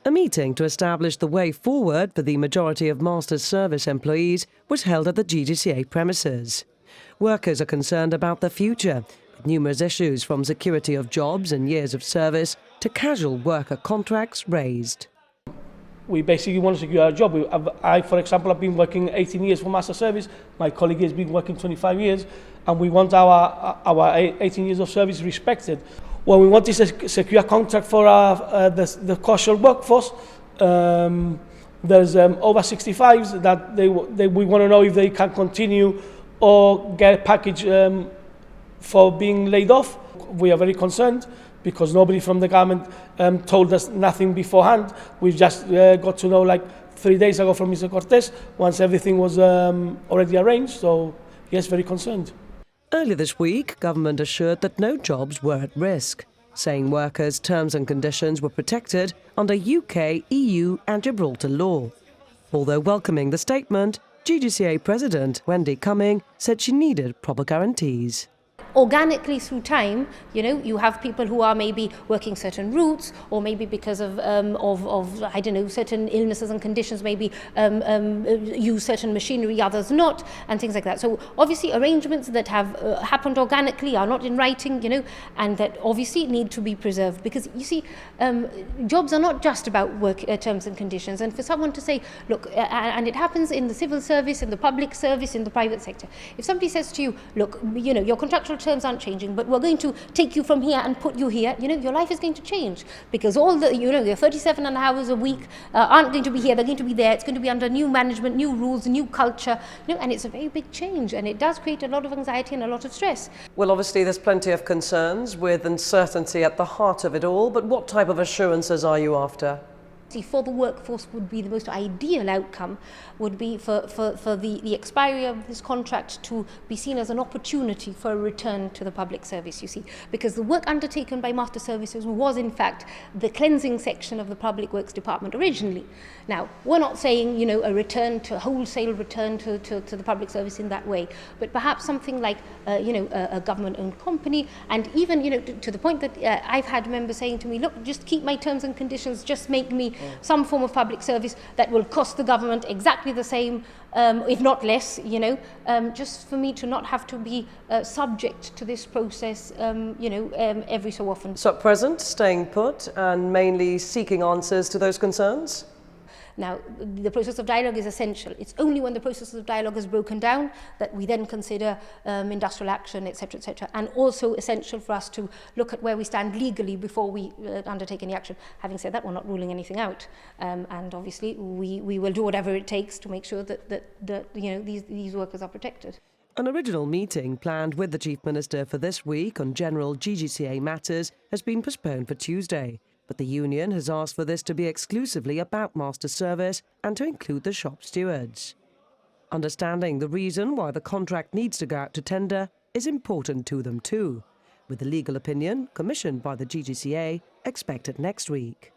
A meeting to establish the way forward for the majority of Master's Service employees was held at the GGCA premises. Workers are concerned about the future, with numerous issues from security of jobs and years of service to casual worker contracts raised. We basically want to secure our job. I, for example, have been working 18 years for Master Service. My colleague has been working 25 years, and we want our 18 years of service respected. Well, we want is a secure contract for the casual workforce. There's over 65s that we want to know if they can continue or get a package for being laid off. We are very concerned because nobody from the government told us nothing beforehand. We've just got to know like 3 days ago from Mr. Cortes, once everything was already arranged. So, yes, very concerned. Earlier this week, government assured that no jobs were at risk, saying workers' terms and conditions were protected under UK, EU and Gibraltar law. Although welcoming the statement, GGCA President Wendy Cumming said she needed proper guarantees. Organically through time, you have people who are maybe working certain routes, or maybe because of I don't know, certain illnesses and conditions, maybe use certain machinery, others not, and things like that. So obviously arrangements that have happened organically are not in writing, and that obviously need to be preserved, because you see, jobs are not just about work terms and conditions. And for someone to say, look, and it happens in the civil service, in the public service, in the private sector. If somebody says to you, look, your contractual terms aren't changing, but we're going to take you from here and put you here, your life is going to change, because all the, your 37 and hours a week aren't going to be here, they're going to be there. It's going to be under new management, new rules, new culture, and it's a very big change, and it does create a lot of anxiety and a lot of stress. Well, obviously there's plenty of concerns with uncertainty at the heart of it all, but what type of assurances are you after? For the workforce would be the most ideal outcome would be for the expiry of this contract to be seen as an opportunity for a return to the public service, you see, because the work undertaken by Master Services was in fact the cleansing section of the Public Works Department originally. Now, we're not saying, a wholesale return to the public service in that way, but perhaps something like, a government-owned company, and even, to the point that I've had members saying to me, look, just keep my terms and conditions, just make me some form of public service that will cost the government exactly the same, if not less, just for me to not have to be subject to this process, every so often. So at present, staying put and mainly seeking answers to those concerns? Now, the process of dialogue is essential. It's only when the process of dialogue is broken down that we then consider industrial action, etc., etc. And also essential for us to look at where we stand legally before we undertake any action. Having said that, we're not ruling anything out. And obviously, we will do whatever it takes to make sure that these workers are protected. An original meeting planned with the Chief Minister for this week on general GGCA matters has been postponed for Tuesday. But the union has asked for this to be exclusively about Master Service and to include the shop stewards. Understanding the reason why the contract needs to go out to tender is important to them too, with the legal opinion commissioned by the GGCA expected next week.